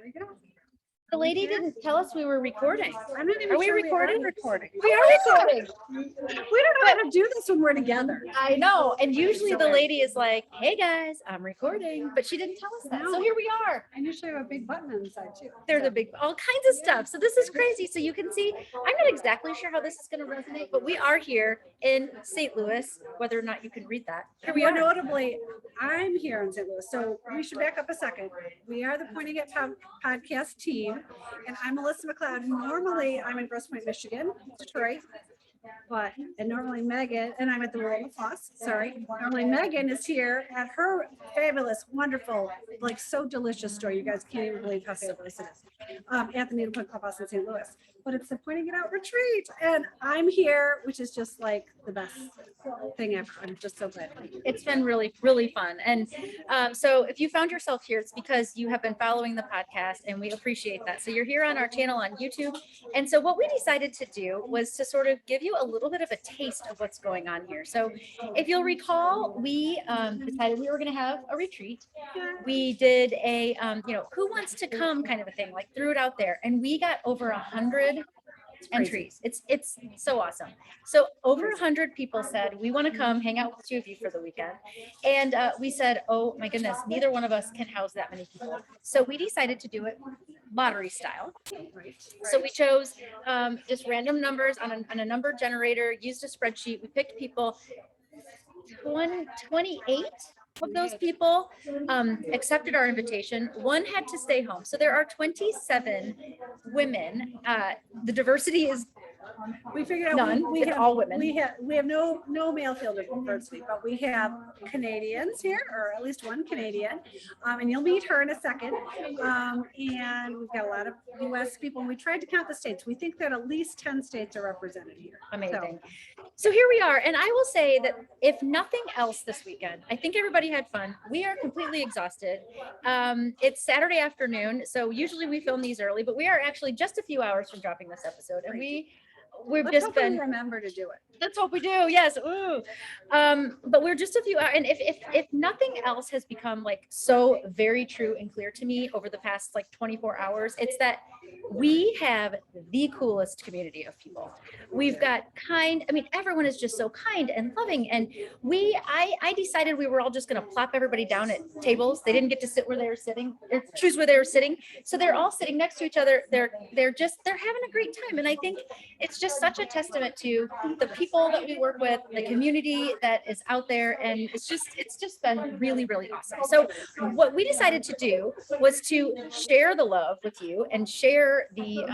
There we go. The lady didn't tell us we were recording. I'm not even Are we sure recording? We are recording. We are recording. We don't know how to do this when we're together. I know. And usually the lady is like, hey guys, I'm recording. But she didn't tell us that. So here we are. I usually have a big button on the side too. There's a big, all kinds of stuff. So this is crazy. So you can see, I'm not exactly sure how this is going to resonate, but we are here in St. Louis, whether or not you can read that. Here we More are. notably, I'm here in St. Louis, so we should back up a second. We are the Pointing at podcast team, and I'm Alyssa McLeod. Normally, I'm in Grosse Pointe, Michigan, Detroit. And normally Megan, and I'm at the World of Floss, sorry. Normally Megan is here at her fabulous, wonderful, like so delicious store. You guys can't even believe how fabulous it is. At the Needle Point Clubhouse in St. Louis. But it's the Pointing It Out retreat. And I'm here, which is just like the best thing ever. I'm just so glad. It's been really, really fun. And so if you found yourself here, it's because you have been following the podcast and we appreciate that. So you're here on our channel on YouTube. And so what we decided to do was to sort of give you a little bit of a taste of what's going on here. So if you'll recall, we decided we were going to have a retreat. We did a, who wants to come kind of a thing, like threw it out there. And we got over 100 entries. It's so awesome. So over 100 people said, we want to come hang out with the two of you for the weekend. And we said, oh my goodness, neither one of us can house that many people. So we decided to do it lottery style. So we chose just random numbers on a number generator, used a spreadsheet. We picked people, 28 of those people accepted our invitation. One had to stay home. So there are 27 women. The diversity is we figured out none. We it's have all women. We have no male field diversity, but we have Canadians here, or at least one Canadian, and you'll meet her in a second. And we've got a lot of U.S. people. And we tried to count the states. We think that at least 10 states are represented here. Amazing. So here we are, and I will say that if nothing else this weekend, I think everybody had fun. We are completely exhausted. It's Saturday afternoon, so usually we film these early, but we are actually just a few hours from dropping this episode, and we've Let's just hope been we remember to do it. Let's hope we do. Yes. Ooh. But we're just a few hours, and if nothing else has become like so very true and clear to me over the past like 24 hours, it's that we have the coolest community of people. We've got everyone is just so kind and loving. And I decided we were all just going to plop everybody down at tables. They didn't get to sit where they were sitting or choose where they were sitting. So they're all sitting next to each other. They're having a great time. And I think it's just such a testament to the people that we work with, the community that is out there. And it's just been really, really awesome. So what we decided to do was to share the love with you and share the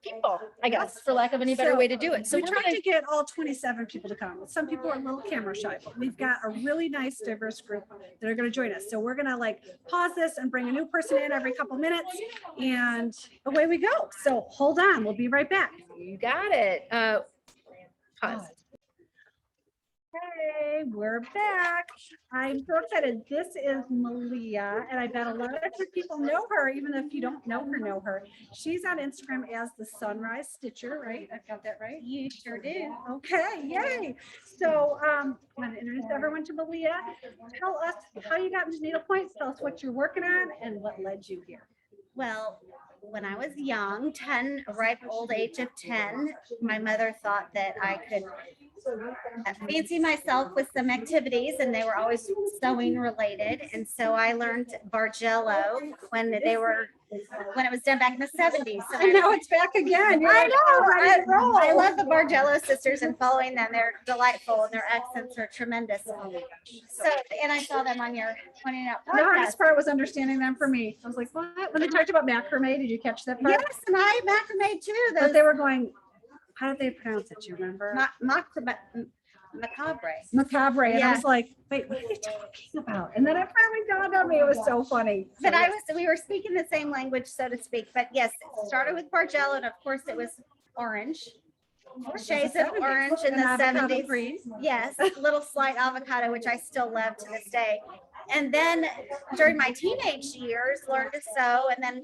people, I guess, for lack of any better way to do it. So we tried to get all 27 people to come. Some people are a little camera shy, but we've got a really nice diverse group that are going to join us. So we're going to like pause this and bring a new person in every couple minutes, and away we go. So hold on, we'll be right back. You got it. Pause. Hey, we're back. I'm so excited. This is Malia, and I bet a lot of your people know her, even if you don't know her. She's on Instagram as the Sunrise Stitcher, right? I've got that right? You sure do. Okay, yay. So I'm going to introduce everyone to Malia. Tell us how you got into needlepoint. Tell us what you're working on and what led you here. Well, when I was young, 10, ripe old age of 10, my mother thought that I could fancy myself with some activities, and they were always sewing related. And so I learned Bargello when it was done back in the 70s. So And now it's back again. You're I like, know. I love the Bargello sisters and following them. They're delightful and their accents are tremendous. So, and I saw them on your Pointing Out The hardest podcast. part was understanding them for me. I was like, what? When they talked about macrame, did you catch that part? Yes, and I macrame too. But they were going, how did they pronounce it? Do you remember? Macabre. Macabre. And I Yeah. was like, wait, what are they talking about? And then it finally dawned on me. It was so funny. But So, we were speaking the same language, so to speak. But yes, it started with Bargello, and of course it was orange. Shades of orange in the And avocado 70s. green. Yes, little slight avocado, which I still love to this day. And then during my teenage years, learned to sew, and then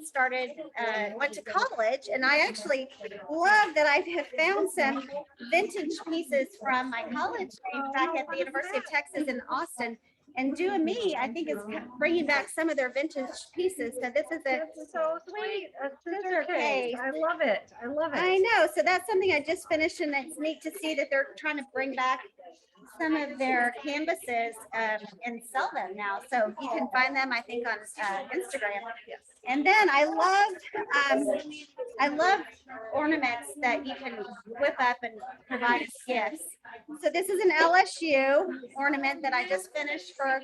went to college. And I actually love that I have found some vintage pieces from my college days back at the University of Texas in Austin. And Due and Me, I think, is bringing back some of their vintage pieces. So this is a That's so sweet. A scissor scissor case. case. I love it. I love I it. know. So that's something I just finished, and it's neat to see that they're trying to bring back some of their canvases and sell them now. So you can find them, I think, on Instagram. And then I love ornaments that you can whip up and provide as gifts. So this is an LSU ornament that I just finished for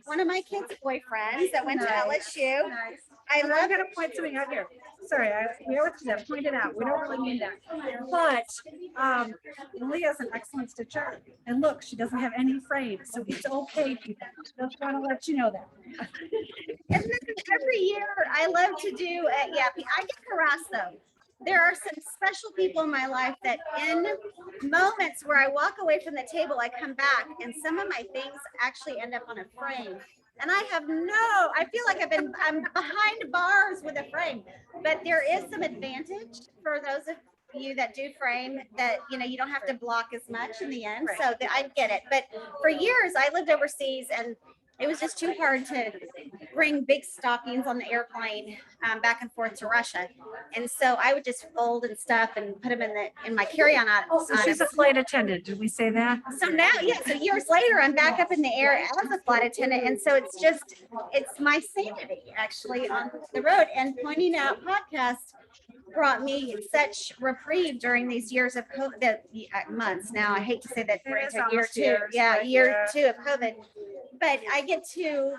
one of my kids' boyfriends that went to Nice. LSU. Nice. I And I'm love gonna point something out here. Sorry, we always do that, point it out. We don't really mean that. But Leah's an excellent stitcher. And look, she doesn't have any frame, so it's okay, people. Just want to let you know that. And then every year I love to do, yeah, I get harassed though. There are some special people in my life that in moments where I walk away from the table, I come back and some of my things actually end up on a frame. And I feel like I'm behind bars with a frame, but there is some advantage for those of you that do frame that, you don't have to block as much in the end. So I get it. But for years I lived overseas and it was just too hard to bring big stockings on the airplane back and forth to Russia. And so I would just fold and stuff and put them in my carry-on. So she's a flight attendant. Did we say that? So now, yeah, so years later, I'm back up in the air as a flight attendant. And so it's my sanity actually on the road. And Pointing Out podcast brought me such reprieve during these years of COVID, months now. I hate to say that we're It is into year almost two. years, Yeah, right? year Yeah. 2 of COVID. But I get to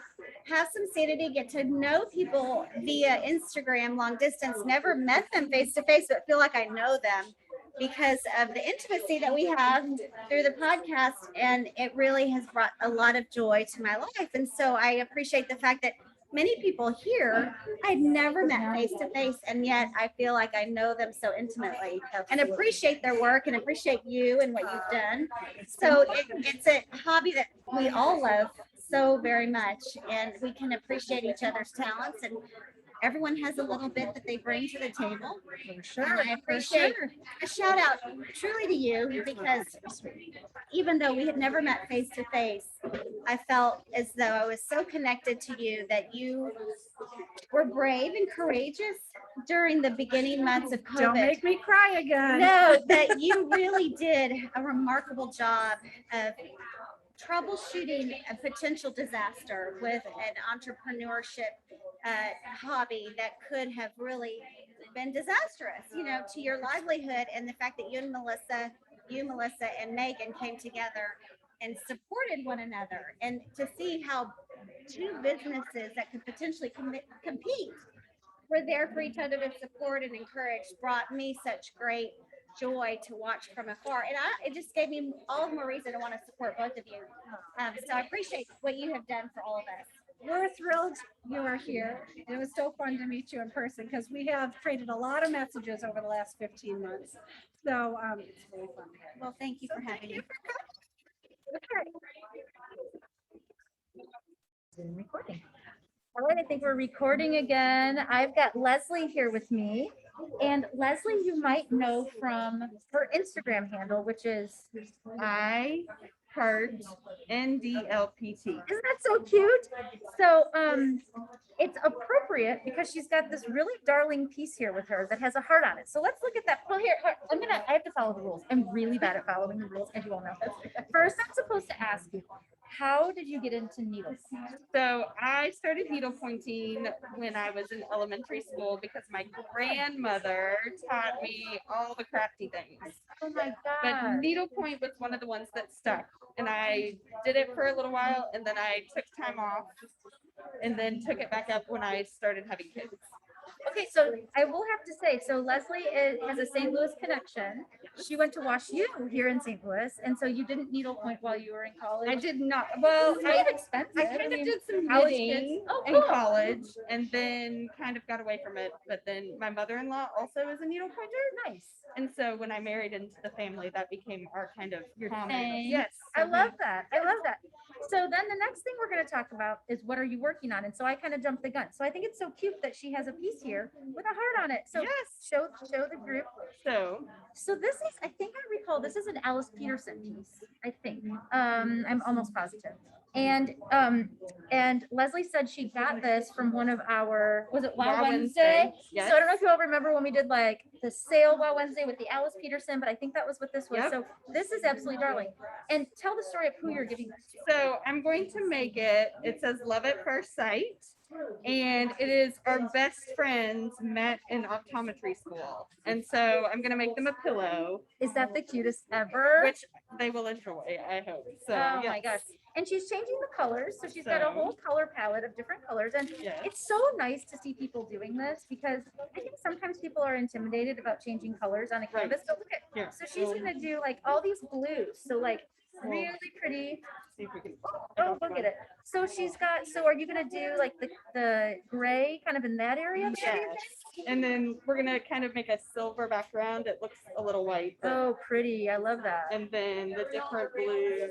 have some sanity, get to know people via Instagram long distance, never met them face to face, but feel like I know them because of the intimacy that we have through the podcast. And it really has brought a lot of joy to my life. And so I appreciate the fact that many people here I've never met face to face, and yet I feel like I know them so intimately and appreciate their work and appreciate you and what you've done. So it's a hobby that we all love so very much, and we can appreciate each other's talents, and everyone has a little bit that they bring to the table. For sure. And I appreciate a shout out truly to you, because even though we had never met face to face, I felt as though I was so connected to you that you were brave and courageous during the beginning months of COVID. Don't make me cry again. No, that you really did a remarkable job of troubleshooting a potential disaster with an entrepreneurship hobby that could have really been disastrous, to your livelihood. And the fact that you, Melissa, and Megan came together and supported one another, and to see how two businesses that could potentially compete were there for each other to support and encourage brought me such great joy to watch from afar. And it just gave me all the more reason to want to support both of you. So I appreciate what you have done for all of us. We're thrilled you are here. It was so fun to meet you in person because we have traded a lot of messages over the last 15 months. So it's really fun. Well, thank you for having me. Okay. Recording. All right, I think we're recording again. I've got Leslie here with me. And Leslie, you might know from her Instagram handle, which is Heart NDLPT. Isn't that so cute? So it's appropriate because she's got this really darling piece here with her that has a heart on it. So let's look at that. Well, here, I have to follow the rules. I'm really bad at following the rules, as you all know. First, I'm supposed to ask you, how did you get into needles? So I started needle pointing when I was in elementary school because my grandmother taught me all the crafty things. Oh my But God. needlepoint was one of the ones that stuck. And I did it for a little while, and then I took time off and then took it back up when I started having kids. Okay, so I will have to say, so Leslie has a St. Louis connection. She went to Wash U here in St. Louis, and so you didn't needlepoint while you were in college. I did not. Well, It's kind of expensive. I kind of did some college knitting kids. Oh, in cool. college, and then kind of got away from it. But then my mother-in-law also is a needle pointer. Nice. And so when I married into the family, that became our kind of common. thing. Yes. I love that. I love that. So then the next thing we're going to talk about is what are you working on? And so I kind of jumped the gun. So I think it's so cute that she has a piece here with a heart on it. So Yes. show the group. So this is, I think I recall, this is an Alice Peterson piece, I think. I'm almost positive. And Leslie said she got this from one of our, was it Wow Wow Wednesday? Yes. So I don't know if you all remember when we did like the sale Wow Wednesday with the Alice Peterson, but I think that was what this was. Yep. So this is absolutely darling. And tell the story of who you're giving this to. So I'm going to make it. It says love at first sight. And it is our best friends met in optometry school. And so I'm going to make them a pillow, Is that the cutest ever? which they will enjoy, I hope. So, Oh my yes. gosh. And she's changing the colors. So she's got a So- whole color palette of different colors. And Yes. it's so nice to see people doing this because I think sometimes people are intimidated about changing colors on a Right. canvas. But look at, Here. so she's going to do like all these blues. So like really pretty. See if we can. Oh, look at it. So she's got, so are you going to do like the gray kind of in that area? Yes. And then we're going to kind of make a silver background. It looks a little white. but- Oh, pretty. I love that. And then the different blues.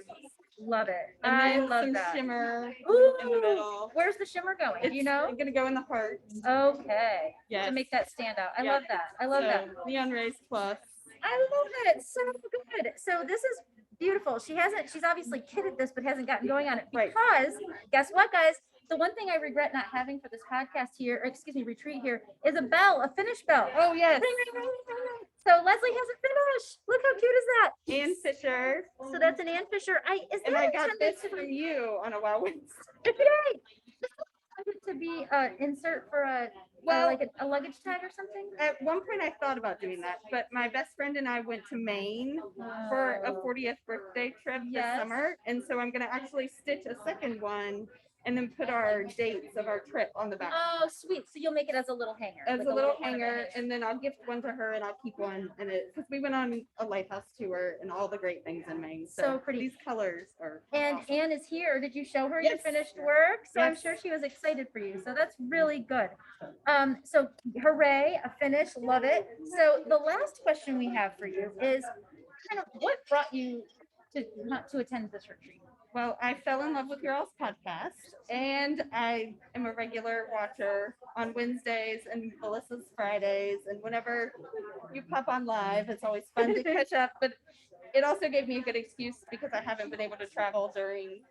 Love it. And I then love some that. shimmer Ooh, in the middle. where's the shimmer going? Do It's you know? going to go in the heart. Okay. Yes. To make that stand out. I Yeah. love that. I love that. So, Neon Rays Plus. I love it. So good. So this is beautiful. She's obviously kidded this, but hasn't gotten going on it Right. because guess what, guys? The one thing I regret not having for this podcast here, or excuse me, retreat here, is a bell, a finish bell. Oh, yes. Ring, ring, ring, ring, ring. So Leslie has a finish. Look how cute is that? Ann Fisher. So that's an Ann Fisher. Is And that I got intended this to from be you on a Wow Wednesday. Yay! This is intended to be insert for Well- like a luggage tag or something? At one point, I thought about doing that, but my best friend and I went to Maine for a 40th birthday trip this Yes. summer. And so I'm going to actually stitch a second one and then put our dates of our trip on the back. Oh, sweet. So you'll make it as a little hanger. As with a little kind of hanger, image. and then I'll gift one to her and I'll keep one. And it, because we went on a lighthouse tour and all the great things in Maine. So pretty. These colors are. And awesome. Anne is here. Did you show her your Yes. finished work? So I'm Yes. sure she was excited for you. So that's really good. So hooray, a finish, love it. So the last question we have for you is kind of what brought you to attend this retreat? Well, I fell in love with your all's podcast, and I am a regular watcher on Wednesdays and Alyssa's Fridays, and whenever you pop on live, it's always fun to catch up. But it also gave me a good excuse because I haven't been able to travel during,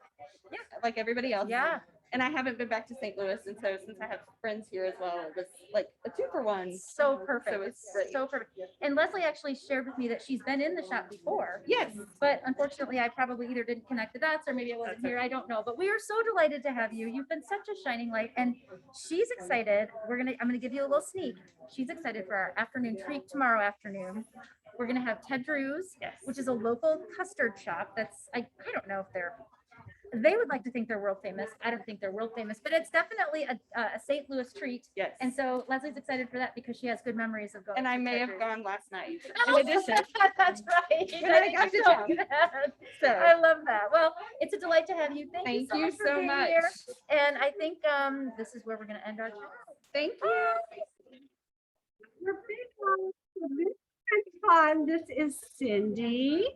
like everybody else. Yeah. And I haven't been back to St. Louis, and so since I have friends here as well, it was like a 2-for-1. So perfect. So it's great. So perfect. And Leslie actually shared with me that she's been in the shop before. Yes. But unfortunately, I probably either didn't connect the dots or maybe I wasn't That's here. I don't know. But we are so delighted to have you. You've been such a shining light, and she's excited. I'm gonna give you a little sneak. She's excited for our afternoon treat tomorrow afternoon. We're gonna have Ted Drew's, Yes. which is a local custard shop. I don't know if they would like to think they're world famous. I don't think they're world famous, but it's definitely a St. Louis treat. Yes. And so Leslie's excited for that because she has good memories of going. And I to may Ted have Drew's. gone last night. Oh, In addition. that's right. When I got didn't to know town. that. So I love that. Well, it's a delight to have you. Thank you thank you for so being much. here. And I think this is where we're going to end our chat. Thank you. We're big on this is fun. This is Cindy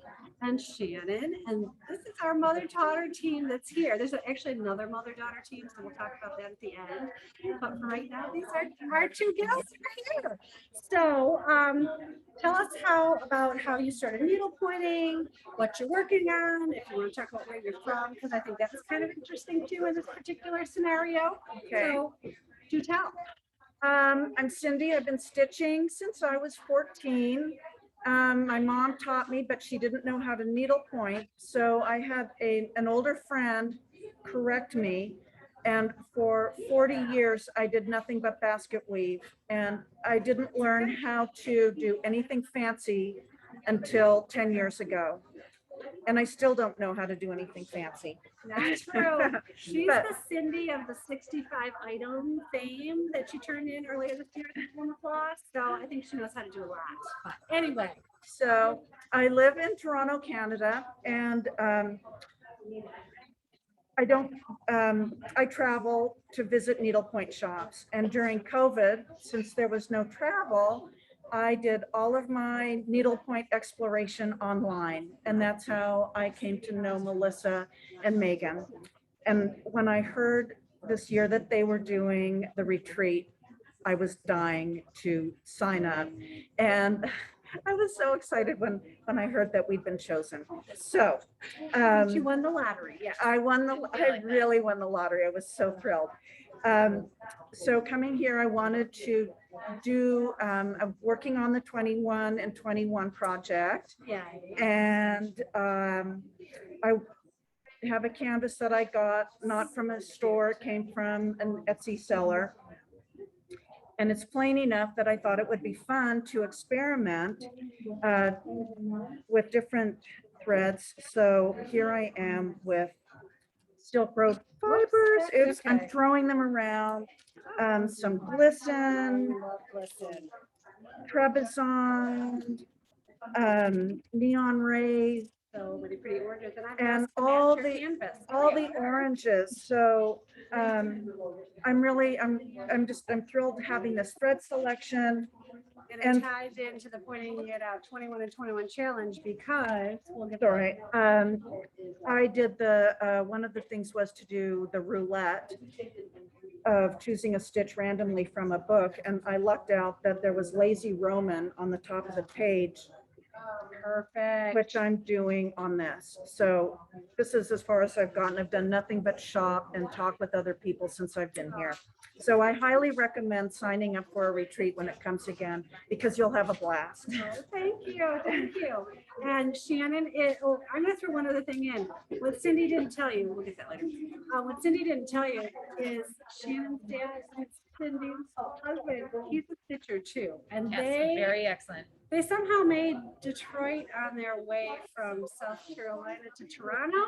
and Shannon, and this is our mother-daughter team that's here. There's actually another mother-daughter team, so we'll talk about that at the end. But for right now, these are our two gals right here. So tell us about how you started needle pointing, what you're working on, if you want to talk about where you're from, because I think that's kind of interesting too in this particular scenario. Okay. So do tell. I'm Cindy. I've been stitching since I was 14. My mom taught me, but she didn't know how to needle point. So I had an older friend correct me. And for 40 years, I did nothing but basket weave. And I didn't learn how to do anything fancy until 10 years ago. And I still don't know how to do anything fancy. That's true. She's But- the Cindy of the 65 item fame that she turned in earlier this year at the Applause. So I think she knows how to do a lot. But anyway, So I live in Toronto, Canada, and I travel to visit needlepoint shops. And during COVID, since there was no travel, I did all of my needlepoint exploration online. And that's how I came to know Melissa and Megan. And when I heard this year that they were doing the retreat, I was dying to sign up. And I was so excited when I heard that we'd been chosen. So, She won the lottery, yes. I really won the lottery. I was so thrilled. So coming here, I wanted to do, I'm working on the 21 and 21 project. Yeah. And I have a canvas that I got, not from a store, it came from an Etsy seller. And it's plain enough that I thought it would be fun to experiment with different threads. So here I am with Silk Road fibers. Oops, I'm Okay. throwing them around. Some glisten, trebizond, neon rays, So many pretty oranges and I've and asked to all match your the canvas. all the oranges. So I'm thrilled having this thread selection. And and- it ties into the pointing it out 21 and 21 challenge because we'll get. All right. I did one of the things was to do the roulette of choosing a stitch randomly from a book. And I lucked out that there was Lazy Roman on the top of the page, Perfect. which I'm doing on this. So this is as far as I've gotten. I've done nothing but shop and talk with other people since I've been here. So I highly recommend signing up for a retreat when it comes again, because you'll have a blast. Oh, thank you, thank you. And Shannon, I'm gonna throw one other thing in. What Cindy didn't tell you, we'll get that later. What Cindy didn't tell you is Shannon's dad, it's Cindy's husband, he's a stitcher too. And Yes, they very excellent. somehow made Detroit on their way from South Carolina to Toronto.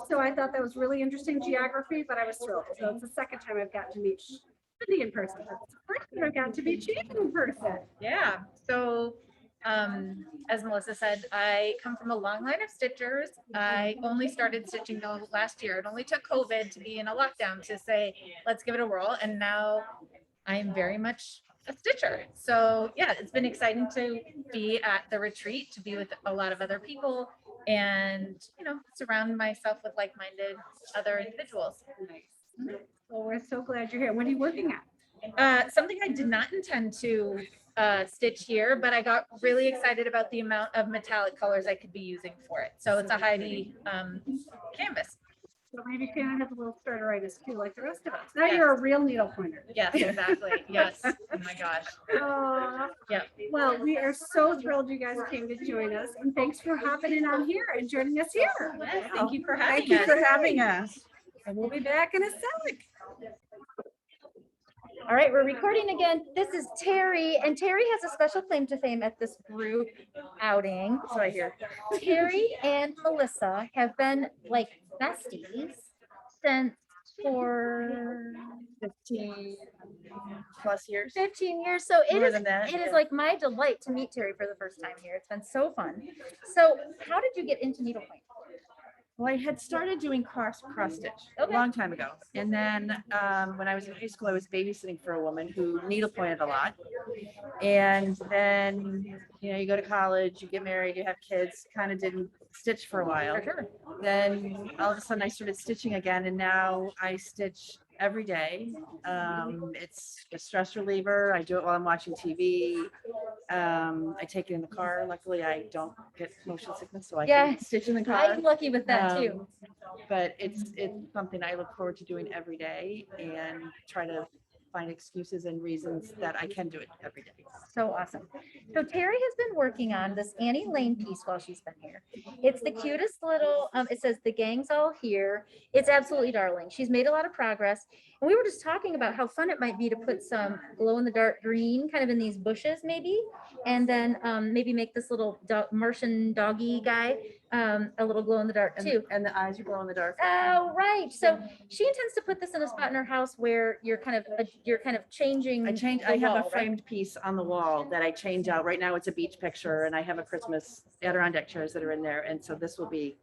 So I thought that was really interesting geography, but I was thrilled. So it's the second time I've gotten to meet Cindy in person. It's the first time I've gotten to meet Shannon in person. Yeah, so as Melissa said, I come from a long line of stitchers. I only started stitching though last year. It only took COVID to be in a lockdown to say, let's give it a whirl. And now I'm very much a stitcher. So yeah, it's been exciting to be at the retreat, to be with a lot of other people and, you know, surround myself with like-minded other individuals. Nice. Well, we're so glad you're here. What are you working on? Something I did not intend to stitch here, but I got really excited about the amount of metallic colors I could be using for it. So it's a Heidi canvas. So maybe Shannon has a little starteritis too, like the rest of us. Now Yes. you're a real needle pointer. Yes, exactly. Yes. Oh my gosh. Yeah. Well, we are so thrilled you guys came to join us, and thanks for hopping in on here and joining us here. Yes, thank you for having Thank you us. for having us. And we'll be back in a sec. All right, we're recording again. This is Terry, and Terry has a special claim to fame at this group outing. So I hear. Terry and Melissa have been like besties since for 15 plus years. 15 years. So it More is than that, it is yeah. like my delight to meet Terry for the first time here. It's been so fun. So how did you get into needlepoint? Well, I had started doing cross stitch Okay. a long time ago. And then when I was in high school, I was babysitting for a woman who needle pointed a lot. And then, you know, you go to college, you get married, you have kids, kind of didn't stitch for a while. For sure. Then all of a sudden I started stitching again, and now I stitch every day. It's a stress reliever. I do it while I'm watching TV. I take it in the car. Luckily, I don't get motion sickness, so I Yeah. can stitch in the car. I'm lucky with that too. But it's something I look forward to doing every day and try to find excuses and reasons that I can do it every day. So awesome. So Terry has been working on this Annie Lane piece while she's been here. It's the cutest little, it says the gang's all here. It's absolutely darling. She's made a lot of progress. And we were just talking about how fun it might be to put some glow in the dark green kind of in these bushes maybe. And then maybe make this little Martian doggy guy a little glow in the dark too. And the eyes are glow in the dark. Oh, right. So she intends to put this in a spot in her house where you're kind of changing. I the have wall, a right? framed piece on the wall that I change out. Right now it's a beach picture, and I have a Christmas Adirondack chairs that are in there. And so this will be,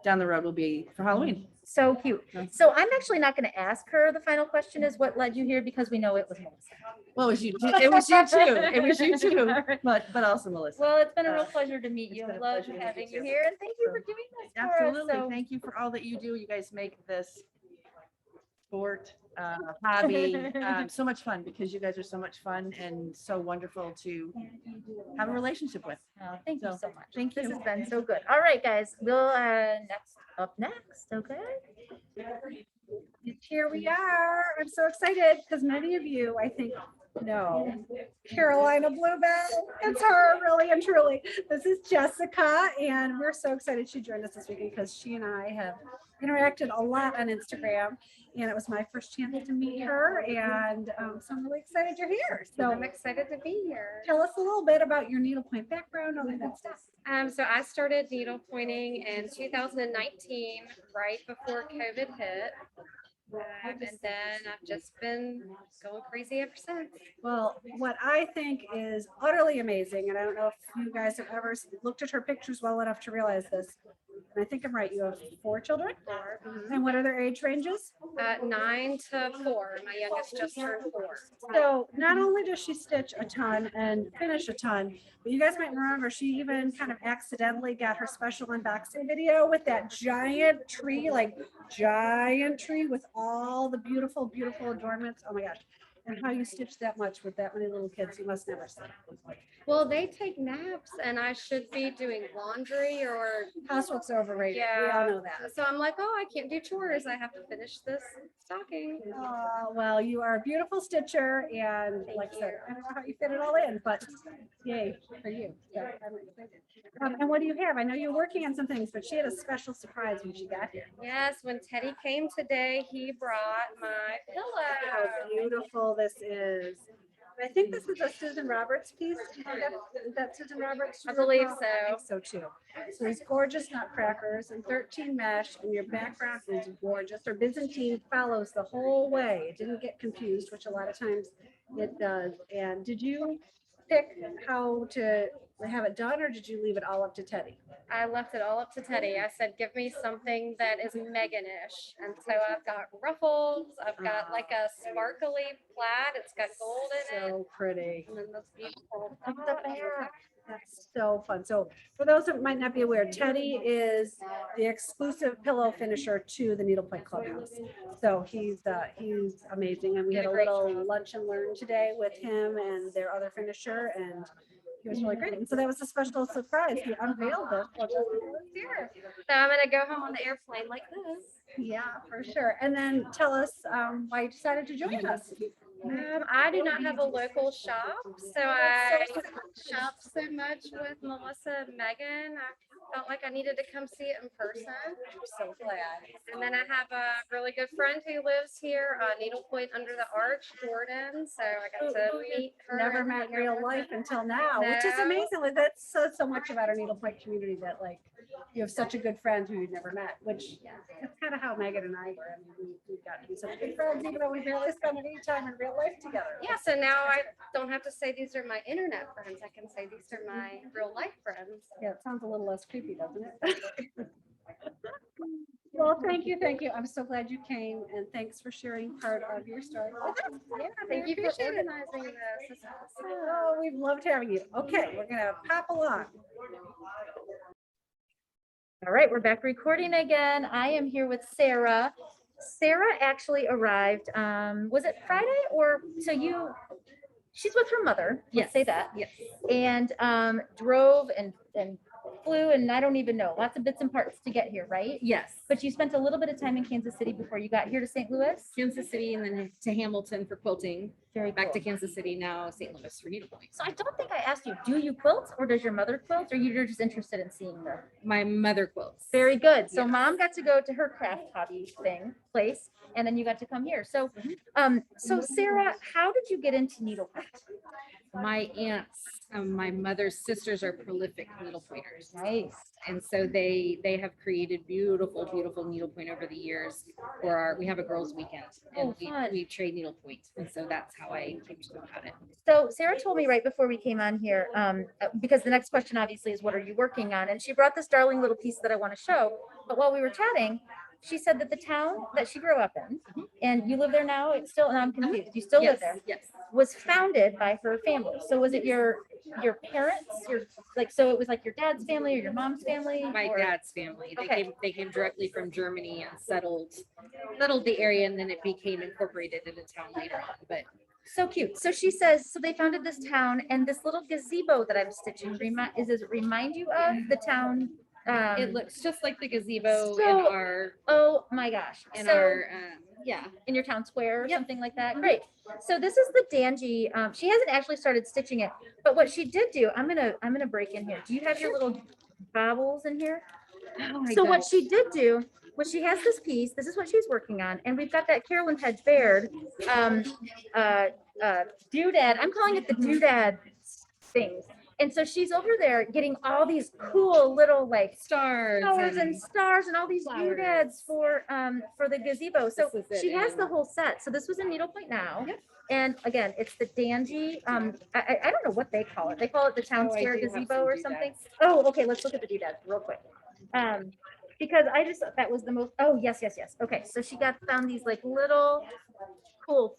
down the road will be for Halloween. So cute. So I'm actually not going to ask her. The final question is what led you here, because we know it was Melissa. Well, it was you too. It was you too. It was you too. But also Melissa. Well, it's been a real pleasure to meet It's you. been a Love pleasure to meet having you you too. here, and thank you for doing this for us. Absolutely. So- Thank you for all that you do. You guys make this sport, hobby. So much fun because you guys are so much fun and so wonderful to have a relationship with. Thank you So, so much. thank This you. has been so good. All right, guys, we'll next, okay? Here we are. I'm so excited because many of you, I think, know Carolina Bluebell. It's her, really and truly. This is Jessica, and we're so excited she joined us this weekend because she and I have interacted a lot on Instagram, and it was my first chance to meet her, and so I'm really excited you're here. So I'm excited to be here. tell us a little bit about your needlepoint background, all that good stuff. So I started needle pointing in 2019, right before COVID hit. And then I've just been going crazy ever since. Well, what I think is utterly amazing, and I don't know if you guys have ever looked at her pictures well enough to realize this, and I think I'm right, you have 4 children? And what are their age ranges? 9 to 4. My youngest just turned 4. So not only does she stitch a ton and finish a ton, but you guys might remember she even kind of accidentally got her special unboxing video with that giant tree, like giant tree with all the beautiful, beautiful adornments. Oh my gosh. And how you stitch that much with that many little kids, you must never see. Well, they take naps, and I should be doing laundry or Housework's overrated. We all know that. So I'm like, oh, I can't do chores. I have to finish this stocking. Well, you are a beautiful stitcher, and like I said, I don't know how you fit it all in, but yay for you. So I'm excited. And what do you have? I know you're working on some things, but she had a special surprise when she got here. Yes, when Teddy came today, he brought my How pillow. beautiful this is. I think this is a Susan Roberts piece. Is that Susan Roberts? I believe I so. think so too. So these gorgeous nutcrackers and 13 mesh, and your background is gorgeous. Or Byzantine follows the whole way. It didn't get confused, which a lot of times it does. And did you pick how to have it done, or did you leave it all up to Teddy? I left it all up to Teddy. I said, give me something that is Megan-ish. And so I've got ruffles. I've got like a sparkly plaid. It's got gold in it. So pretty. And then this beautiful Look at top. the back. That's so fun. So for those that might not be aware, Teddy is the exclusive pillow finisher to the Needlepoint Clubhouse. So he's amazing. And we had a little lunch and learn today with him and their other finisher, and he was really great. And so that was a special surprise. He unveiled it. while Jessica was here. So I'm gonna go home on the airplane like this. Yeah, for sure. And then tell us why you decided to join us. I do not have a local shop, so I shop so much with Melissa and Megan. I felt like I needed to come see it in person. I'm so glad. And then I have a really good friend who lives here, Needlepoint Under the Arch, Jordan. So I got to meet her. Never and met in hang out real with life her. until now, which is No. amazing. Like, that says so much about our needlepoint community that like you have such a good friend who you've never met, which that's kind of how Megan and I were. I mean, we got to be such good friends, even though we barely spend any time in real life together. Yeah, so now I don't have to say these are my internet friends. I can say these are my real life friends. Yeah, it sounds a little less creepy, doesn't it? Well, thank you, thank you. I'm so glad you came, and thanks for sharing part of your story with us. Yeah, thank you for appreciate it. organizing this. This is awesome. Oh, we've loved having you. Okay, we're gonna pop along. All right, we're back recording again. I am here with Sarah. Sarah actually arrived, was it Friday or, she's with her mother, let's say that. Yes. And drove and flew, and I don't even know, lots of bits and parts to get here, right? Yes, But you spent a little bit of time in Kansas City before you got here to St. Louis? Kansas City and then to Hamilton for quilting, Very back to cool. Kansas City, now St. Louis for needlepoint. So I don't think I asked you, do you quilt or does your mother quilt, or you're just interested in seeing the? My mother quilts. Very good. So Yes. mom got to go to her craft hobby place, and then you got to come here. So, so Sarah, how did you get into needlepoint? My aunts, my mother's sisters are prolific needlepointers. Nice. And so they have created beautiful, beautiful needlepoint over the years for we have a girls' weekend and Oh, fun. we trade needlepoint. And so that's how I came to know about it. So Sarah told me right before we came on here, because the next question obviously is what are you working on? And she brought this darling little piece that I want to show. But while we were chatting, she said that the town that she grew up in, and you live there now, it's still, and I'm confused, you still live there, Yes. was founded by her family. So was it your parents, so it was like your dad's family or your mom's family? My or- dad's family. Okay. They came directly from Germany and settled the area, and then it became incorporated in a town later on. But So cute. So she says, so they founded this town, and this little gazebo that I'm stitching, does it remind you of the town? it looks just like the gazebo in So- our Oh my gosh. in So- our yeah. in your town square or Yep. something like that. Great. So this is the Danji. She hasn't actually started stitching it, but what she did do, I'm gonna break in here. Do you have your little bobbles in here? So what she did do was she has this piece. This is what she's working on, and we've got that Carolyn Hedge Baird doodad. I'm calling it the doodad things. And so she's over there getting all these cool little like Stars flowers and stars and all these flowers. doodads for the gazebo. So This is it she has in- the whole set. So this was in needlepoint now. Yep. And again, it's the Danji. I don't know what they call it. They call it the town Oh, I square do have gazebo some or doodads. something. Oh, okay. Let's look at the doodads real quick. Because I just thought that was the most. Oh, yes. Okay, so she found these like little cool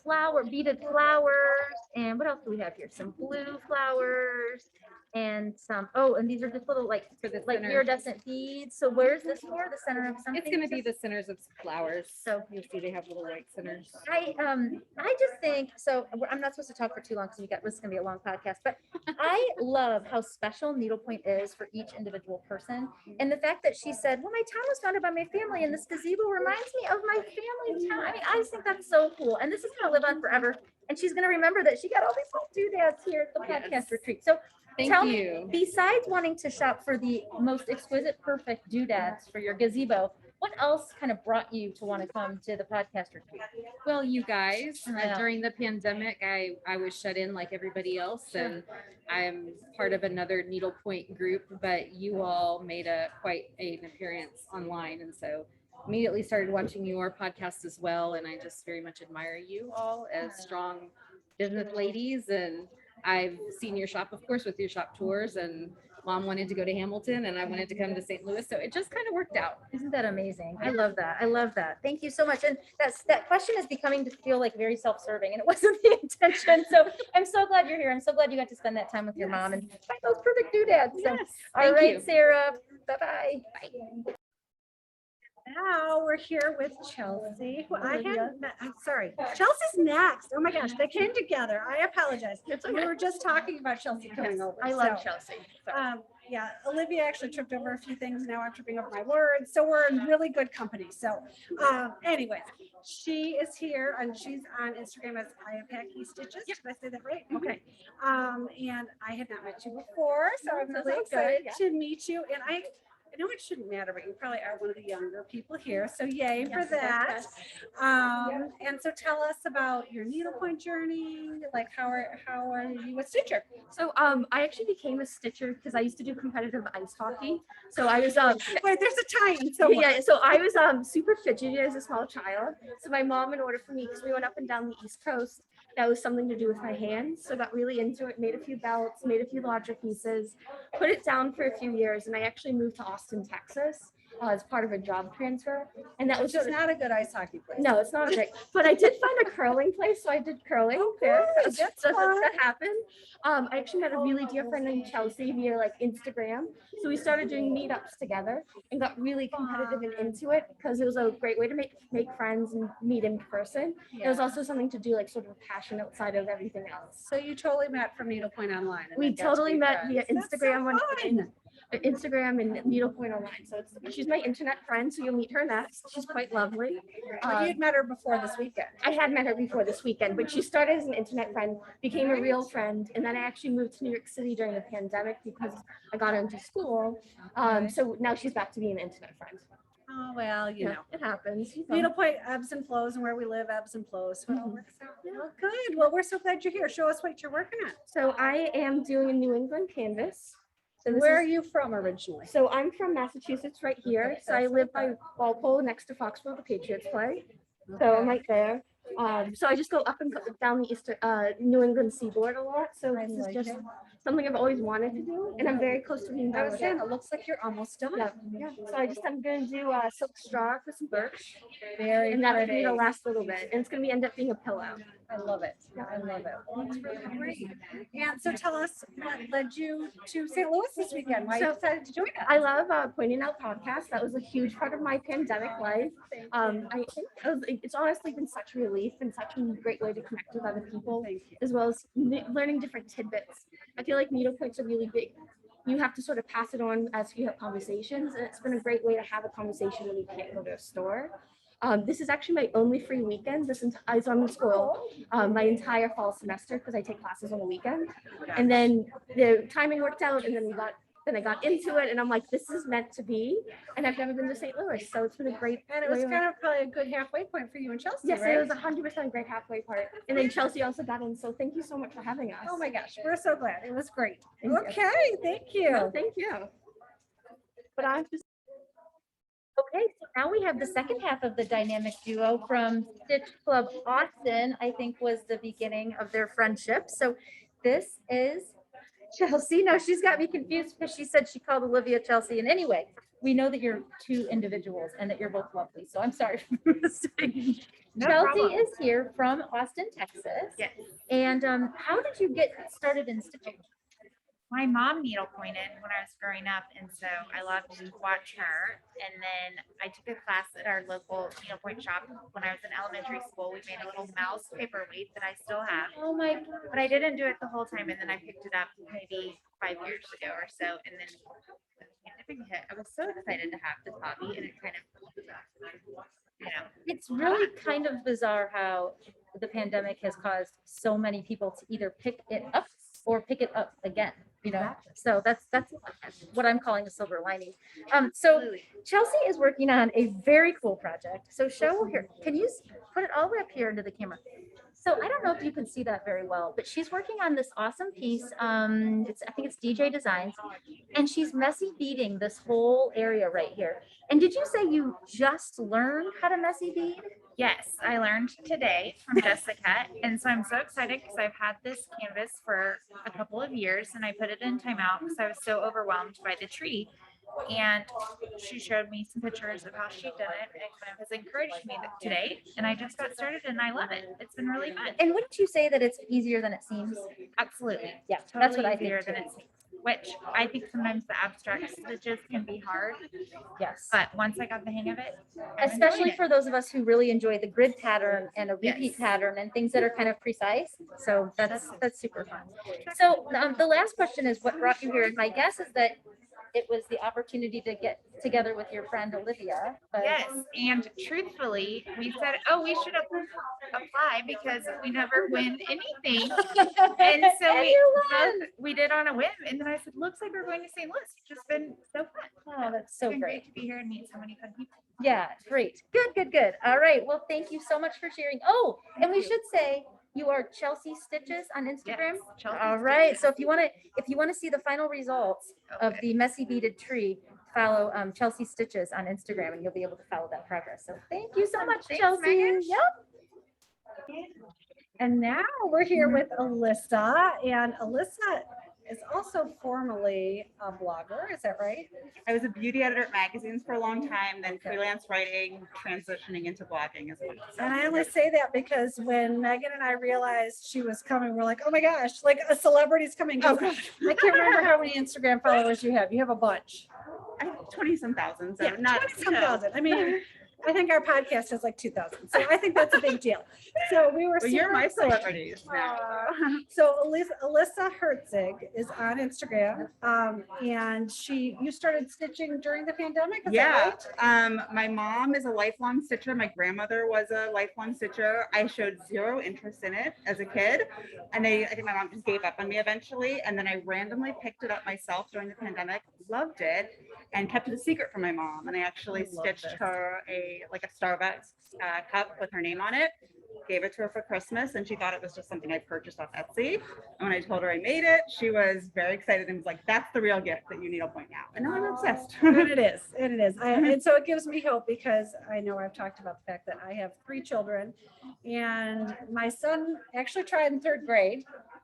beaded flowers, and what else do we have here? Some blue flowers and some. Oh, and these are just little like For the like center. iridescent beads. So where's this for? The center of something? It's going to be the centers of flowers. So- you see they have little white centers. I just think so. I'm not supposed to talk for too long because this is gonna be a long podcast. But I love how special needlepoint is for each individual person, and the fact that she said, "Well, my town was founded by my family, and this gazebo reminds me of my family town." I mean, I just think that's so cool, and this is gonna live on forever. And she's gonna remember that she got all these little doodads here at the podcast Yes. retreat. So Thank tell me, you. besides wanting to shop for the most exquisite, perfect doodads for your gazebo, what else kind of brought you to want to come to the podcast retreat? Well, you guys, I know. during the pandemic, I was shut in like everybody else, and I'm part of another needlepoint group, but you all made quite an appearance online, and so immediately started watching your podcast as well, and I just very much admire you all as strong business ladies, and I've seen your shop, of course, with your shop tours, and Mom wanted to go to Hamilton, and I wanted to come to St. Louis, so it just kind of worked out. Isn't that amazing? I love that. I love that. Thank you so much. And that question is becoming to feel like very self-serving, and it wasn't the intention. So I'm so glad you're here. I'm so glad you got to spend that time with your mom and find those perfect doodads. So, Yes, all thank right, you. Sarah. Bye-bye. Bye. Now we're here with Chelsea, who I Olivia. hadn't met. I'm sorry. Chelsea's next. Oh my gosh, they came together. I apologize. We were just talking about Chelsea coming over. I love so, Chelsea. Yeah, Olivia actually tripped over a few things. Now I'm tripping over my words. So we're in really good company. So anyways, she is here and she's on Instagram as Iapaki Stitches. Did I say that right? Okay. And I had not met you before, so I'm really excited to meet you. And I know it shouldn't matter, but you probably are one of the younger people here. So yay for that. And so tell us about your needlepoint journey. Like how are you a stitcher? So I actually became a stitcher because I used to do competitive ice hockey. So I was Wait, there's a tie-in somewhere. yeah, so I was super fidgety as a small child. So my mom, in order for me, because we went up and down the East Coast, that was something to do with my hands. So I got really into it, made a few belts, made a few larger pieces, put it down for a few years, and I actually moved to Austin, Texas, as part of a job transfer. And that was Which is just not a good ice hockey place. no, it's not a great, but I did find a curling place, so I did curling. good, That's that's fun. That happened. I actually met a really dear friend named Chelsea via like Instagram. So we started doing meetups together and got really competitive and into it because it was a great way to make friends and meet in person. It was also something to do like sort of a passion outside of everything else. So you totally met from needlepoint online. and We then got to totally be met friends. via That's so Instagram fun. Instagram and needlepoint online. So she's my internet friend, so you'll meet her next. She's quite lovely. But you'd met her before this weekend. I had met her before this weekend, but she started as an internet friend, became a real friend, and then I actually moved to New York City during the pandemic because I got into school. So now she's back to being an internet friend. Oh, well, you know. It happens. Needlepoint ebbs and flows, and where we live ebbs and flows. So it all Mhm. works out. Well, good. Well, we're so glad you're here. Show us what you're working on. So I am doing a New England canvas. So this Where are is- you from originally? So I'm from Massachusetts right here. So I live by Walpole next to Foxborough, the Patriots play. So I'm right there. So I just go up and down the New England seaboard a lot. So I this is like just it. something I've always wanted to do, and I'm very close to being I done was with saying, it. it looks like you're almost done. Yeah. So I'm gonna do silk straw for some birch, Very and that's pretty. gonna last a little bit, and it's gonna end up being a pillow. I love it. I love it. Well, it's really great. And so tell us what led you to St. Louis this weekend? Why you decided to join us? I love pointing out podcasts. That was a huge part of my pandemic life. I think it's honestly been such a relief and such a great way to connect with other people, as well as learning different tidbits. I feel like needlepoints are really big. You have to sort of pass it on as you have conversations, and it's been a great way to have a conversation when you can't go to a store. This is actually my only free weekend. So I'm in school my entire fall semester because I take classes on the weekend. And then the timing worked out, and then I got into it, and I'm like, this is meant to be. And I've never been to St. Louis, so it's been a great. And it was kind of probably a good halfway point for you and Chelsea, Yes, right? it was 100% great halfway part. And then Chelsea also got in, so thank you so much for having us. Oh my gosh, we're so glad. It was great. Thank you. Okay, thank you. No, thank you. But I'm just. Okay, so now we have the second half of the dynamic duo from Stitch Club Austin, I think was the beginning of their friendship. So this is Chelsea. No, she's got me confused because she said she called Olivia Chelsea. And anyway, we know that you're two individuals and that you're both lovely. So I'm sorry for mistaking. No Chelsea problem. is here from Austin, Texas. Yes. And how did you get started in stitching? My mom needle pointed when I was growing up, and so I loved to watch her. And then I took a class at our local needlepoint shop when I was in elementary school. We made a little mouse paperweight that I still have, Oh my, but I didn't do it the whole time. And then I picked it up maybe 5 years ago or so. And then the pandemic hit. I was so excited to have this hobby, and it kind of, it's really kind of bizarre how the pandemic has caused so many people to either pick it up or pick it up again, you know? So that's what I'm calling a silver lining. So Chelsea is working on a very cool project. So show here, can you put it all the way up here into the camera? So I don't know if you can see that very well, but she's working on this awesome piece. I think it's DJ Designs, and she's messy beading this whole area right here. And did you say you just learned how to messy bead? Yes, I learned today from Jessica, and so I'm so excited because I've had this canvas for a couple of years, and I put it in timeout because I was so overwhelmed by the tree. And she showed me some pictures of how she'd done it, and it kind of has encouraged me today. And I just got started, and I love it. It's been really fun. And wouldn't you say that it's easier than it seems? Absolutely, Yeah, totally that's what I easier think than too. it seems. Which I think sometimes the abstract stitches can be hard, Yes. but once I got the hang of it, I'm Especially enjoying it. for those of us who really enjoy the grid pattern and a repeat Yes. pattern and things that are kind of precise. So that's super fun. So the last question is what brought you here? And my guess is that it was the opportunity to get together with your friend Olivia. But Yes, and truthfully, we said, oh, we should apply because we never win anything. And so we did on a whim. And then I said, looks like we're going to St. Louis. It's just been so fun. Oh, that's It's so been great. great to be here and meet so many fun people. Yeah, great. Good. All right. Well, thank you so much for sharing. Oh, and we should say you are Chelsea Stitches on Instagram. Yes, Chelsea All right. Stitches. So if you want to see the final results of Okay. the messy beaded tree, follow Chelsea Stitches on Instagram, and you'll be able to follow that progress. So thank you so much, Thanks, Chelsea. Megan. Yep. And now we're here with Alyssa, and Alyssa is also formerly a blogger. Is that right? I was a beauty editor at magazines for a long time, then freelance writing, transitioning into blogging as well. And I only say that because when Megan and I realized she was coming, we're like, oh my gosh, like a celebrity's coming. Oh, I can't remember how many Instagram followers you have. You have a bunch. I have 20-some thousand, so Yeah, not 20,000. I mean, I think our podcast has like 2,000. So I think that's a big deal. So we were Well, you're super my excited. celebrities now. So Alyssa Herzig is on Instagram, and you started stitching during the pandemic. Is that Yeah, right? my mom is a lifelong stitcher. My grandmother was a lifelong stitcher. I showed zero interest in it as a kid, and I think my mom just gave up on me eventually. And then I randomly picked it up myself during the pandemic, loved it, and kept it a secret from my mom. And I actually stitched her a Starbucks cup with her name on it. gave it to her for Christmas, and she thought it was just something I purchased off Etsy. And when I told her I made it, she was very excited and was like, "That's the real gift that you needlepoint now." And now I'm obsessed. And it is, and it is. And so it gives me hope because I know I've talked about the fact that I have 3 children, and my son actually tried in 3rd grade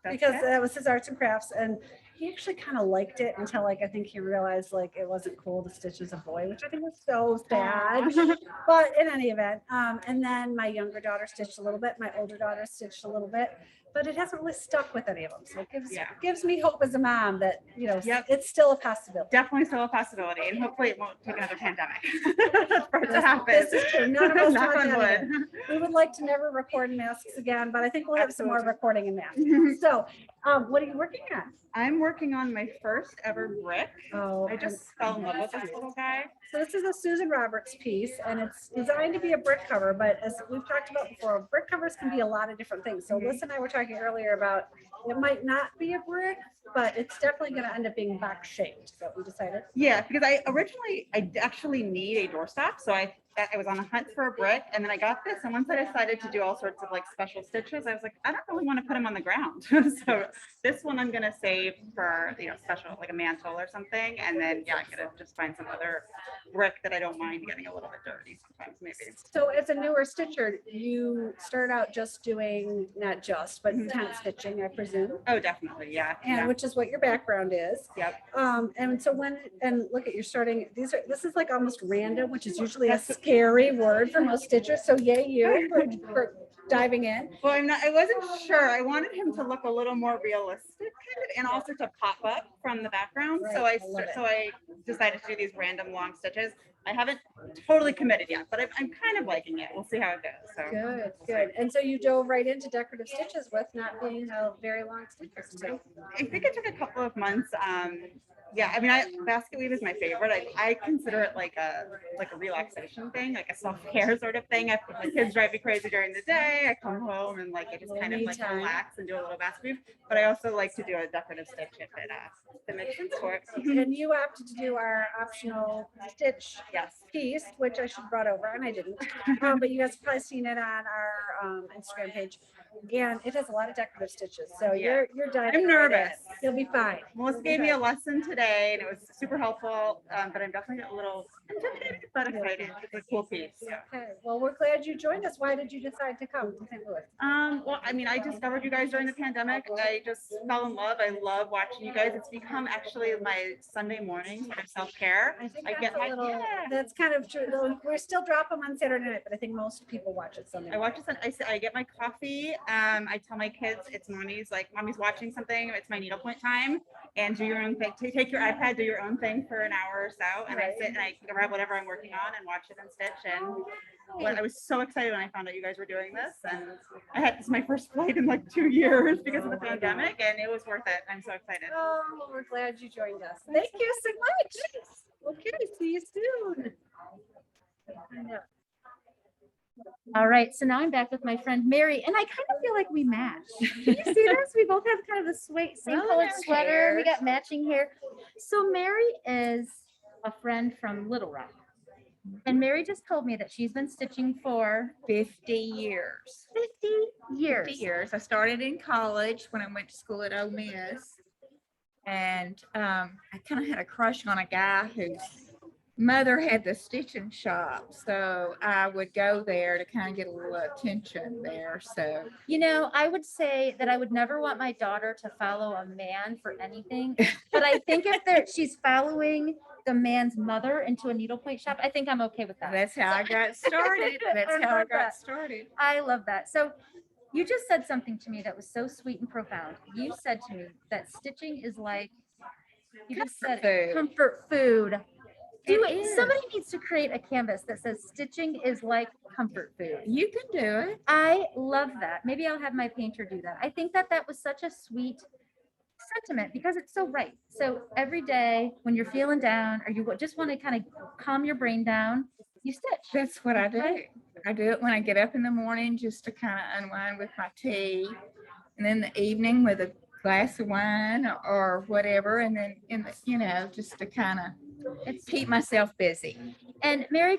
because that was his arts and crafts, and he actually kind of liked it until like I think he realized like it wasn't cool to stitch as a boy, which I think was so sad. But in any event, and then my younger daughter stitched a little bit, my older daughter stitched a little bit, but it hasn't really stuck with any of them. So it gives me hope as a mom that, you know, it's still a possibility. Definitely still a possibility, and hopefully it won't take another pandemic for it to happen. This is true. None of us Knock want on that wood. again. We would like to never record in masks again, but I think we'll have some more recording in masks. So what are you working on? I'm working on my first ever brick. Oh, I just fell in love with this little guy. So this is a Susan Roberts piece, and it's designed to be a brick cover, but as we've talked about before, brick covers can be a lot of different things. So Alyssa and I were talking earlier about it might not be a brick, but it's definitely going to end up being box shaped. Is that what we decided? Yeah, because I actually need a doorstop, so I was on a hunt for a brick, and then I got this, and once I decided to do all sorts of like special stitches, I was like, I don't really want to put them on the ground. So this one I'm gonna save for, you know, special, like a mantle or something, and then I'm gonna just find some other brick that I don't mind getting a little bit dirty sometimes, maybe. So as a newer stitcher, you started out just doing, not just, but tent stitching, I presume. Oh, definitely, yeah. And which is what your background is. Yep. And so look at, you're starting, this is like almost random, which is usually a scary word for most stitchers. So yay you for diving in. Well, I wasn't sure. I wanted him to look a little more realistic kind of, and also to pop up from the background. Right, So I decided to do these random long stitches. I haven't totally committed yet, but I'm kind of liking it. We'll see how it goes. So Good. And so you dove right into decorative stitches with not being a very long stitches too. I think it took a couple of months. Yeah, I mean, basket weave is my favorite. I consider it like a relaxation thing, like a self-care sort of thing. My kids drive me crazy during the day. I come home and like I just kind of like relax and do a little basket weave. But I also like to do a decorative stitch if it makes sense for it. And you opted to do our optional stitch piece, which I should have brought over, and I didn't. But you guys have probably seen it on our Instagram page. And it has a lot of decorative stitches. So you're done. I'm nervous. You'll be fine. Melissa gave me a lesson today and it was super helpful. But I'm definitely a little intimidated but excited. It's a cool piece. Okay. Well, we're glad you joined us. Why did you decide to come to St. Louis? Well, I mean, I discovered you guys during the pandemic. I just fell in love. I love watching you guys. It's become actually my Sunday morning sort of self-care. I think that's kind of true. Though we're still drop them on Saturday night, but I think most people watch it Sunday. I watch it. I get my coffee. I tell my kids it's mommy's watching something. It's my needlepoint time, and do your own thing. Take your iPad, do your own thing for an hour or so, and I sit and I grab whatever I'm working on and watch it and stitch. And I was so excited when I found out you guys were doing this, and this is my first flight in like 2 years because of the pandemic, and it was worth it. I'm so excited. Oh, we're glad you joined us. Thank you so much. Okay, see you soon. All right, so now I'm back with my friend Mary, and I kind of feel like we match. Can you see this? We both have kind of the same colored sweater. We got matching hair. So Mary is a friend from Little Rock, and Mary just told me that she's been stitching for 50 years. 50 years. 50 years. I started in college when I went to school at Ole Miss, and I kind of had a crush on a guy whose mother had the stitching shop, so I would go there to kind of get a little attention there. So, you know, I would say that I would never want my daughter to follow a man for anything, but I think if she's following the man's mother into a needlepoint shop, I think I'm okay with that. that's how I got started. That's how I got started. I love that. So you just said something to me that was so sweet and profound. You said to me that stitching is like, you just said comfort food. Somebody needs to create a canvas that says stitching is like comfort food. You can do it. I love that. Maybe I'll have my painter do that. I think that was such a sweet sentiment because it's so right. So every day when you're feeling down or you just want to kind of calm your brain down, you stitch. That's what I do. Right? I do it when I get up in the morning just to kind of unwind with my tea, and then the evening with a glass of wine or whatever, and then just to kind of keep myself busy. And Mary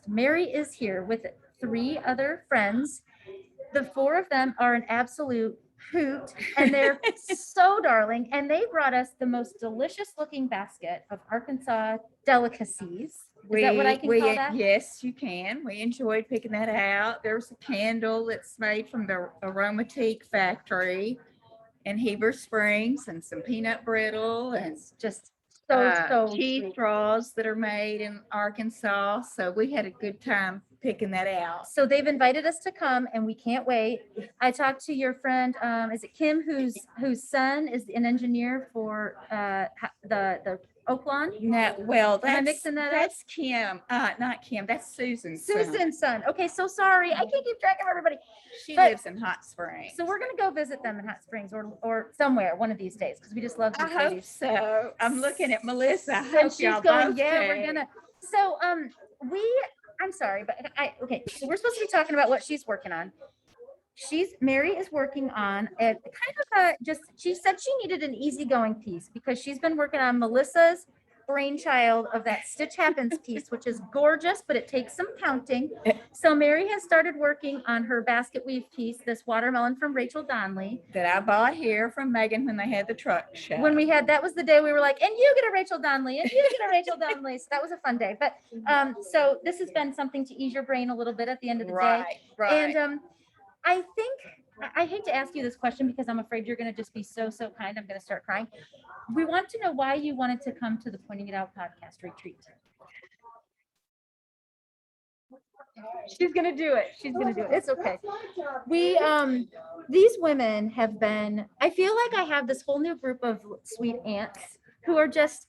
Mary is here with 3 other friends. The 4 of them are an absolute hoot and they're so darling. And they brought us the most delicious looking basket of Arkansas delicacies. Is that what I can call that? Yes, you can. We enjoyed picking that out. There's a candle that's made from the Aromatique factory in Heber Springs, and some peanut brittle, and It's just so cheese sweet. straws that are made in Arkansas. So we had a good time picking that out. So they've invited us to come and we can't wait. I talked to your friend, is it Kim, whose son is an engineer for the Oaklawn? No, well, Am I mixing that up? that's Kim, not Kim, that's Susan's son. Susan's son. Okay, so sorry. I can't keep track of everybody. She but- lives in Hot Springs. So we're gonna go visit them in Hot Springs or somewhere one of these days because we just love I these hope ladies. so. I'm looking at Melissa. I And hope she's y'all going, both yeah, do. we're gonna. So I'm sorry, but okay. So we're supposed to be talking about what she's working on. Mary is working on a kind of she said she needed an easygoing piece because she's been working on Melissa's brainchild of that Stitch Happens piece, which is gorgeous, but it takes some counting. So Mary has started working on her basket weave piece, this watermelon from Rachel Donnelly. That I bought here from Megan when they had the truck show. When that was the day we were like, and you get a Rachel Donnelly, and you get a Rachel Donnelly. So that was a fun day. But so this has been something to ease your brain a little bit at the end of the day. Right. And I think I hate to ask you this question because I'm afraid you're going to just be so kind. I'm going to start crying. We want to know why you wanted to come to the Pointing It Out podcast retreat. She's going to do it. She's going to do it. It's okay. We, these women have been, I feel like I have this whole new group of sweet aunts who are just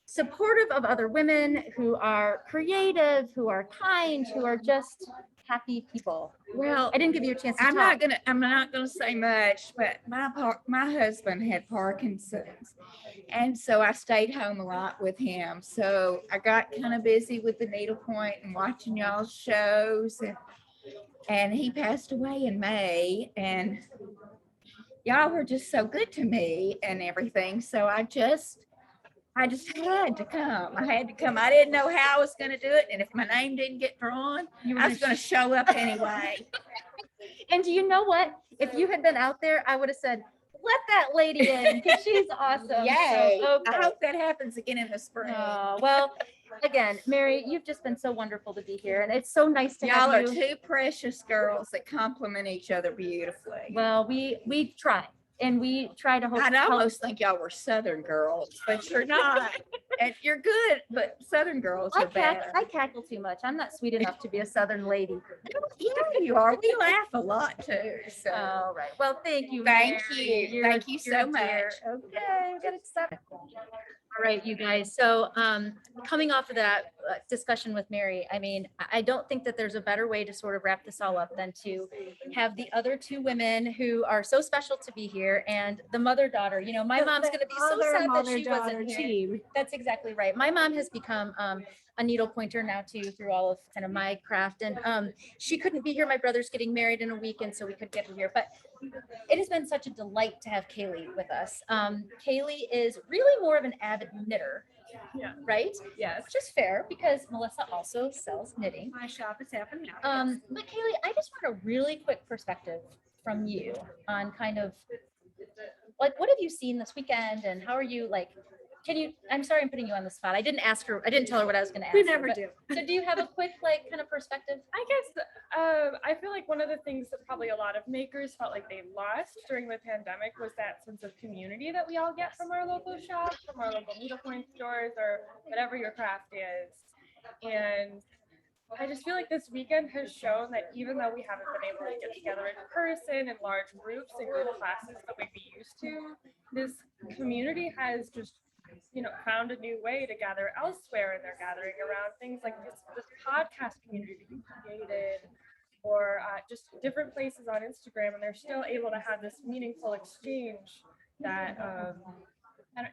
supportive of other women, who are creative, who are kind, who are just happy people. Well, I didn't give you a chance to I'm talk. not gonna say much, but my husband had Parkinson's, and so I stayed home a lot with him. So I got kind of busy with the needlepoint and watching y'all's shows, and he passed away in May, and y'all were just so good to me and everything. So I just had to come. I had to come. I didn't know how I was going to do it. And if my name didn't get drawn, I was going to show up anyway. And do you know what? If you had been out there, I would have said, let that lady in because she's awesome. Yay. So, okay. I hope that happens again in the spring. Oh, well, again, Mary, you've just been so wonderful to be here. And it's so nice to Y'all have are you. 2 precious girls that complement each other beautifully. Well, we try. And we try to hope. I'd almost think y'all were Southern girls, but you're not. And you're good, but Southern girls are better. I cackle too much. I'm not sweet enough to be a Southern lady. Yeah, you are. We laugh a lot too. So All right. Well, thank you. Thank Mary. you. Thank you you're so a dear. Okay, we got to stop. All right, you guys. So coming off of that discussion with Mary, I mean, I don't think that there's a better way to sort of wrap this all up than to have the other 2 women who are so special to be here and the mother-daughter. You know, my mom's going to be so sad that she wasn't here. Team. That's exactly right. My mom has become a needle pointer now too through all of kind of my craft. And she couldn't be here. My brother's getting married in a week, and so we couldn't get her here. But it has been such a delight to have Kaylee with us. Kaylee is really more of an avid knitter. Yeah. Right? Yes. Which is fair because Melissa also sells knitting. My shop is happening now. But Kaylee, I just want a really quick perspective from you on kind of like what have you seen this weekend and how are you like? I'm sorry I'm putting you on the spot. I didn't tell her what I was going to ask. We her, never but- do. So do you have a quick like kind of perspective? I guess I feel like one of the things that probably a lot of makers felt like they lost during the pandemic was that sense of community that we all get from our local shop, from our local needlepoint stores, or whatever your craft is. And I just feel like this weekend has shown that even though we haven't been able to get together in person in large groups and group classes that we'd be used to, this community has just found a new way to gather elsewhere, and they're gathering around things like this podcast community that we created, or just different places on Instagram, and they're still able to have this meaningful exchange that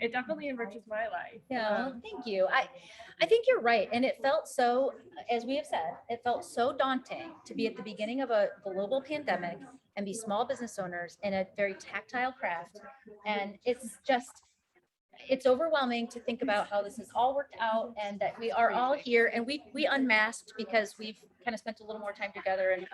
it definitely enriches my life. Yeah, thank you. I think you're right. And it felt so, as we have said, it felt so daunting to be at the beginning of a global pandemic and be small business owners in a very tactile craft. And it's just, it's overwhelming to think about how this has all worked out and that we are all here and we unmasked because we've kind of spent a little more time together and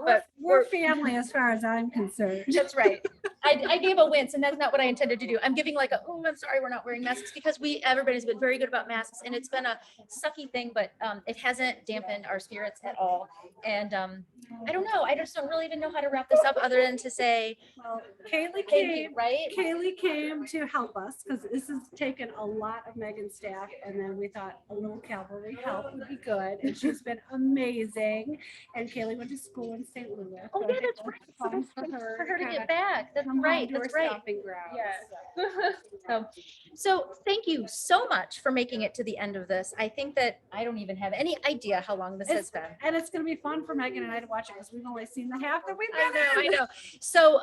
but We're family as far as I'm concerned. that's right. I gave a wince and that's not what I intended to do. I'm giving like a, oh, I'm sorry, we're not wearing masks because everybody's been very good about masks and it's been a sucky thing, but it hasn't dampened our spirits at all. And I don't know. I just don't really even know how to wrap this up other than to say, Well, Kaylee thank you, came, right? Kaylee came to help us because this has taken a lot of Megan's staff. And then we thought a little cavalry help would be good. And she's been amazing. And Kaylee went to school in St. Louis. Oh, so yeah, it that's was right. fun For her to kinda get back. That's come home right. to That's our right. stomping grounds. So thank you so much for making it to the end of this. I think that I don't even have any idea how long this has been. And it's going to be fun for Megan and I to watch it because we've only seen the half that we've I been know, in. I know. So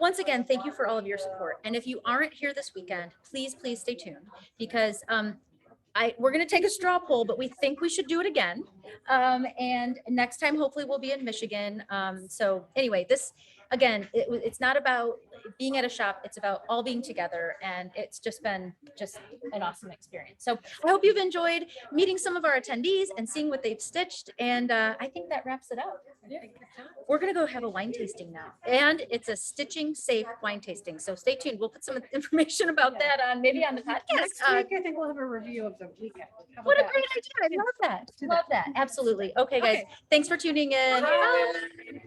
once again, thank you for all of your support. And if you aren't here this weekend, please stay tuned because we're going to take a straw poll, but we think we should do it again. And next time, hopefully we'll be in Michigan. So anyway, this, again, it's not about being at a shop. It's about all being together. And it's just been an awesome experience. So I hope you've enjoyed meeting some of our attendees and seeing what they've stitched. And I think that wraps it up. We're going to go have a wine tasting now. And it's a stitching safe wine tasting. So stay tuned. We'll put some information about that on maybe on the podcast. Next week, I think we'll have a review of the weekend. How about What a that? great idea. I love that. Do Love that. Absolutely. Okay, guys. Okay. Thanks for tuning in. Bye. Bye.